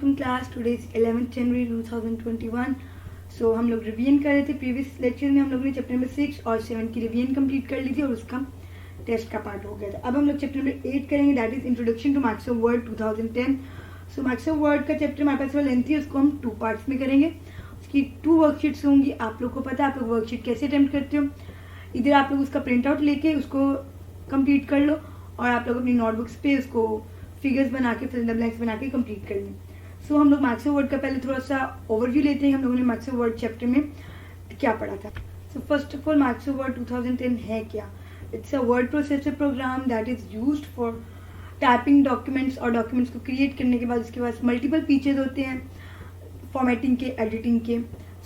Welcome class. Today is 11 जनवरी 2021। सो हम लोग revision कर रहे थे। प्रीवियस लेक्चर में हम लोगों ने चैप्टर नंबर 6 और 7 की रिवीजन कंप्लीट कर ली थी और उसका टेस्ट का पार्ट हो गया था। अब हम लोग चैप्टर नंबर 8 करेंगे, that is introduction to Microsoft Word 2010। So Microsoft Word का चैप्टर हमारे पास थोड़ा लेंथी है, उसको हम 2 पार्ट्स में करेंगे। उसकी 2 वर्कशीट्स होंगी। आप लोग को पता है आप लोग वर्कशीट कैसे अटेम्प्ट करते हो। इधर आप लोग उसका प्रिंट आउट लेके उसको कंप्लीट कर लो और आप लोग अपनी नोटबुक्स पे उसको फिगर्स बना के फिल इन द ब्लैंक्स बना के कंप्लीट कर लें। सो हम लोग माइक्रोसॉफ्ट वर्ड का पहले थोड़ा सा ओवरव्यू लेते हैं। हम लोगों ने माइक्रोसॉफ्ट वर्ड चैप्टर में क्या पढ़ा था। So first of all Microsoft Word 2010 है क्या? It's a word processor program that is used for typing documents, और डॉक्यूमेंट्स को क्रिएट करने के बाद उसके पास मल्टीपल फीचर्स होते हैं फॉर्मेटिंग के, एडिटिंग के।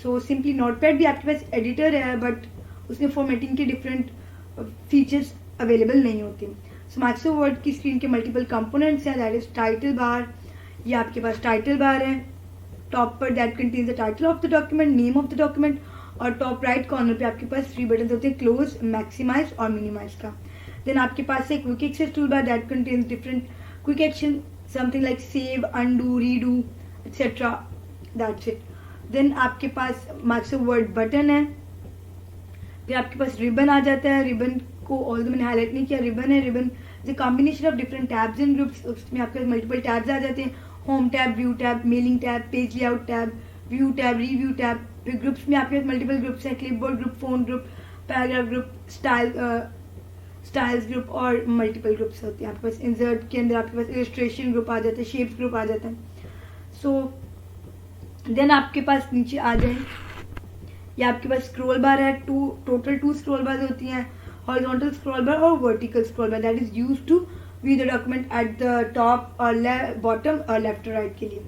सो सिंपली नोटपैड भी आपके पास एडिटर है, बट उसमें फॉर्मेटिंग के डिफरेंट फीचर्स अवेलेबल नहीं होते। सो माइक्रोसॉफ्ट वर्ड की स्क्रीन के मल्टीपल कंपोनेंट्स हैं, दैट इज टाइटल बार। ये आपके पास टाइटल बार है टॉप पर, that contains the title of the document, name of the document, और टॉप राइट कॉर्नर पे आपके पास 3 बटन होते हैं, क्लोज, मैक्सिमाइज और मिनिमाइज का। देन आपके पास एक quick access tool bar that contains different quick action, something like save, undo, redo etcetera, that's it. Then आपके पास माइक्रोसॉफ्ट वर्ड बटन है। फिर आपके पास रिबन आ जाता है। रिबन को ऑल्दो मैंने हाईलाइट नहीं किया, रिबन है। Ribbon is combination of different tabs and groups. उसमें आपके पास मल्टीपल टैब्स आ जाते हैं, home tab, view tab, mailing tab, page layout tab, view tab, review tab. फिर ग्रुप्स में आपके पास मल्टीपल ग्रुप्स हैं, clipboard group, phone group, paragraph group, styles group और multiple groups होते हैं आपके पास। इंसर्ट के अंदर आपके पास इलस्ट्रेशन ग्रुप आ जाता है, शेप्स ग्रुप आ जाता है। सो देन आपके पास नीचे आ जाए, ये आपके पास स्क्रॉल बार है। टोटल 2 स्क्रॉल बार होती हैं, हॉरिजॉन्टल स्क्रॉल बार और vertical scroll bar, that is used to view the document at the top और बॉटम और लेफ्ट और राइट के लिए।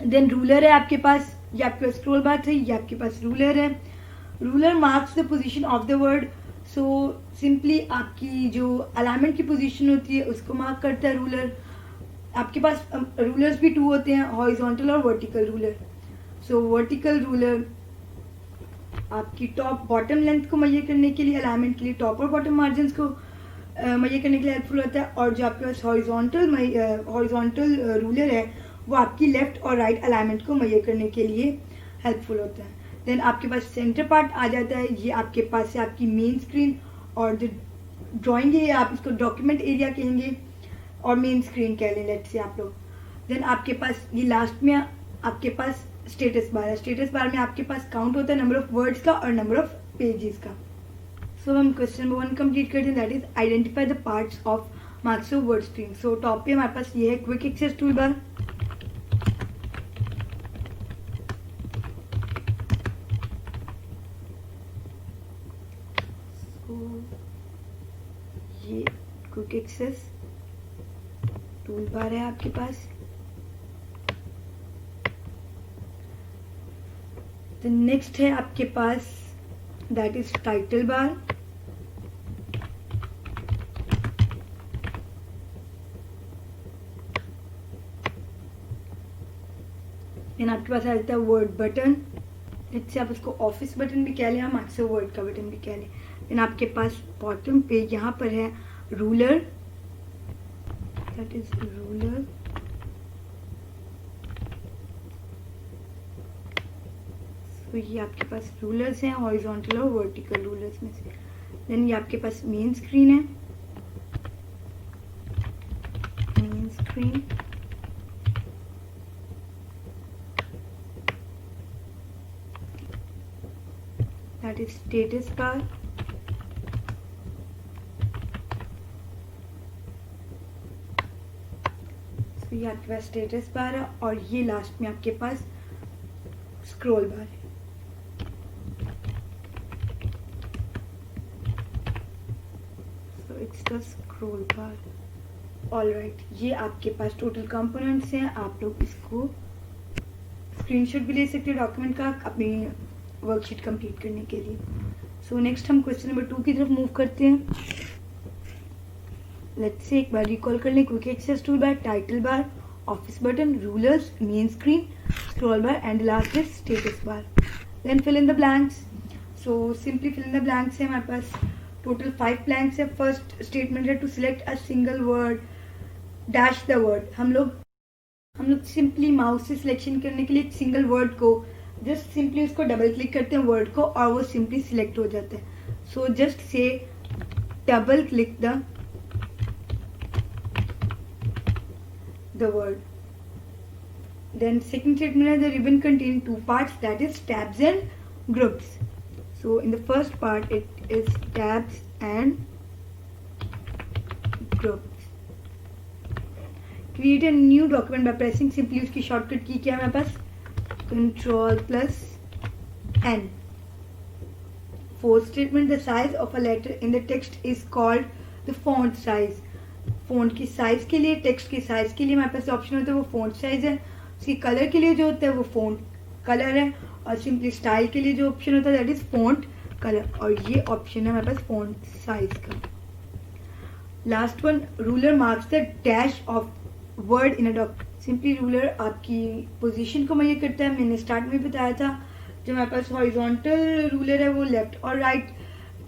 देन रूलर है आपके पास, ये आपके पास स्क्रॉल बार थे, ये आपके पास रूलर है। Ruler marks the position of the word. So simply आपकी जो अलाइनमेंट की पोजीशन होती है उसको मार्क करता है रूलर। आपके पास रूलर्स भी 2 होते हैं, हॉरिजॉन्टल और वर्टिकल रूलर। सो वर्टिकल रूलर आपकी टॉप बॉटम लेंथ को मेजर करने के लिए, अलाइनमेंट के लिए टॉप और बॉटम मार्जिन को मेजर करने के लिए हेल्पफुल होता है। और जो आपके पास हॉरिजॉन्टल रूलर है वो आपकी लेफ्ट और राइट अलाइनमेंट को मेजर करने के लिए हेल्पफुल होता है। देन आपके पास सेंटर पार्ट आ जाता है, ये आपके पास है आपकी मेन स्क्रीन, और जो ड्राइंग है आप इसको डॉक्यूमेंट एरिया कहेंगे और मेन स्क्रीन कह लें लेट्स से आप लोग। देन आपके पास ये लास्ट में आपके पास स्टेटस बार है। स्टेटस बार में आपके पास काउंट होता है नंबर ऑफ वर्ड्स का और नंबर ऑफ पेजेस का। सो हम क्वेश्चन नंबर 1 कंप्लीट करते हैं, that is identify the parts of Microsoft word screen. So top पे हमारे पास ये है क्विक एक्सेस टूल बार। ये क्विक एक्सेस टूल बार है आपके पास। तो नेक्स्ट है आपके पास that is title bar. Then आपके पास आ जाता है वर्ड बटन, इससे आप उसको ऑफिस बटन भी कह लें, हम माइक्रोसॉफ्ट वर्ड का बटन भी कह लें। देन आपके पास बॉटम पे यहाँ पर है रूलर, दैट इज रूलर। तो ये आपके पास रूलर्स हैं, हॉरिजॉन्टल और वर्टिकल रूलर्स में से। देन ये आपके पास मेन स्क्रीन है, main screen. That is status बार। तो ये आपके पास स्टेटस बार है और ये लास्ट में आपके पास स्क्रॉल बार है। It's the scroll bar. Alright, ये आपके पास टोटल कंपोनेंट्स हैं। आप लोग इसको स्क्रीनशॉट भी ले सकते हैं डॉक्यूमेंट का अपनी वर्कशीट कंप्लीट करने के लिए। सो नेक्स्ट हम क्वेश्चन नंबर 2 की तरफ मूव करते हैं। लेट्स से एक बार रिकॉल कर लें, quick access tool bar, title bar, office button, rulers, main screen, scroll bar and last is status bar. Then fill in the blanks. So simply fill in the blanks है हमारे पास total 5 blanks है। First statement है to select a single word dash the word. हम लोग हम लोग simply mouse से सिलेक्शन करने के लिए सिंगल वर्ड को जस्ट सिंपली उसको डबल क्लिक करते हैं वर्ड को और वो सिंपली सिलेक्ट हो जाता है. So just say double click the word. Then second statement is the ribbon contain two parts, that is tabs and groups. So in the first part it is tabs and groups. Create a new document by pressing simply उसकी shortcut की क्या है हमारे पास Ctrl+N. Fourth statement, the size of a letter in the text is called the font size. Font की size के लिए, text की size के लिए हमारे पास ऑप्शन होता है वो फ़ॉन्ट साइज़ है. उसकी कलर के लिए जो होता है वो फ़ॉन्ट कलर है. और सिंपली स्टाइल के लिए जो ऑप्शन होता है दैट इज़ फ़ॉन्ट कलर. और ये ऑप्शन है हमारे पास फ़ॉन्ट साइज़ का. Last one, ruler marks the dash of word in a document. Simply ruler आपकी पोजीशन को मुहैया करता है. मैंने स्टार्ट में बताया था जो हमारे पास हॉरिजॉन्टल रूलर है वो लेफ्ट और राइट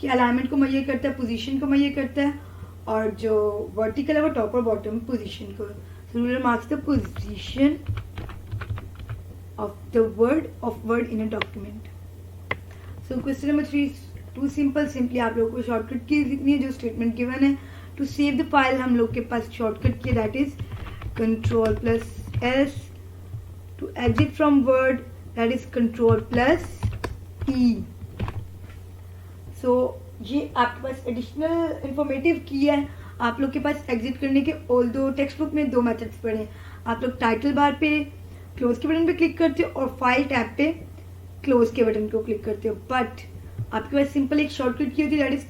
की अलाइनमेंट को मुहैया करता है, पोजीशन को मुहैया करता है. और जो वर्टिकल है वो टॉप और बॉटम पोजीशन को. Ruler marks the position of the word in a document. So question number 3 too simple. Simply आप लोगों को शॉर्टकट की जितनी है जो स्टेटमेंट गिवन है टू सेव द फाइल हम लोग के पास शॉर्टकट की that is Ctrl+S. To exit from Word that is Ctrl+E. So ये आपके पास एडिशनल इंफॉर्मेटिव की है. आप लोग के पास एग्जिट करने के ऑल दो टेक्स्ट बुक में 2 मेथड्स पड़े हैं. आप लोग टाइटल बार पे क्लोज के बटन पे क्लिक करते हो और फाइल टैब पे क्लोज के बटन को क्लिक करते हो. बट आपके पास सिंपल एक शॉर्टकट की होती है दैट इज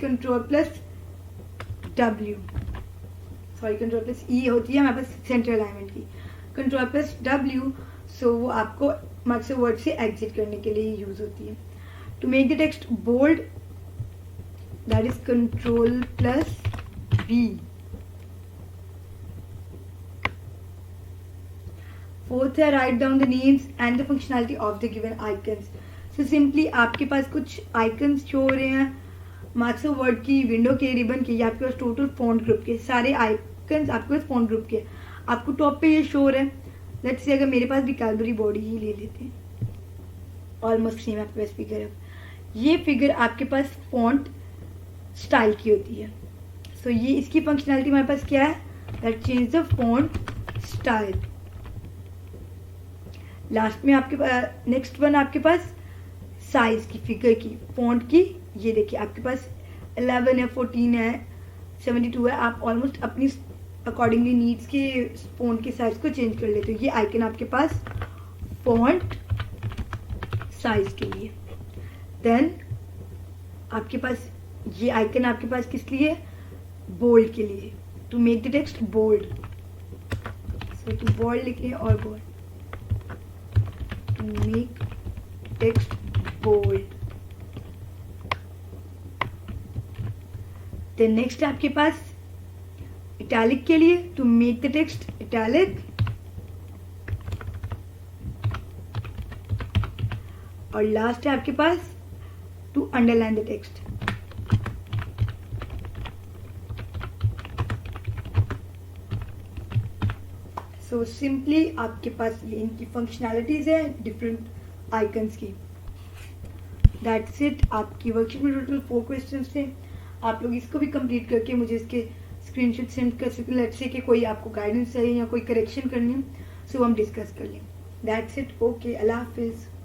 Ctrl+E होती है हमारे पास सेंटर अलाइनमेंट की. Ctrl+W. सो वो आपको मार्क्स वर्ड से एग्जिट करने के लिए यूज होती है. To make the text bold that is Ctrl+V. Fourth है write down the names and the functionality of the given icons. So simply आपके पास कुछ icons शो हो रहे हैं मार्क्स ऑफ वर्ड की, विंडो के, रिबन के, या आपके पास टोटल फॉन्ट ग्रुप के सारे icons आपके पास फॉन्ट ग्रुप के. आपको टॉप पे ये शो हो रहा है. लेट्स से अगर मेरे पास भी कैलबरी बॉडी ही ले लेते हैं, ऑलमोस्ट सेम आपके पास फिगर है. ये फिगर आपके पास फॉन्ट स्टाइल की होती है. सो ये इसकी फंक्शनैलिटी हमारे पास क्या है that change the font style. Last में आपके पास नेक्स्ट वन आपके पास साइज की फिगर की फॉन्ट की. ये देखिए आपके पास 11 है, 14 है, 72 है. आप ऑलमोस्ट अपनी अकॉर्डिंगली नीड्स के फॉन्ट के साइज को चेंज कर लेते हो. ये आइकन आपके पास फॉन्ट साइज के लिए. देन आपके पास ये आइकन आपके पास किस लिए, बोल्ड के लिए, to make the text bold. So to bold लिखिए और bold, to make text bold. Then next आपके पास इटैलिक के लिए, to make the text italic. और लास्ट है आपके पास to underline the text. So simply आपके पास ये इनकी फंक्शनैलिटीज है डिफरेंट आइकन्स की. That's it. आपकी वर्कशीट में टोटल 4 क्वेश्चंस थे. आप लोग इसको भी कंप्लीट करके मुझे इसके स्क्रीनशॉट सेंड कर सकते हैं. लेट्स से कि कोई आपको गाइडेंस चाहिए या कोई करेक्शन करनी है सो हम डिस्कस कर लें. That's it. ओके, अल्लाह हाफिज़.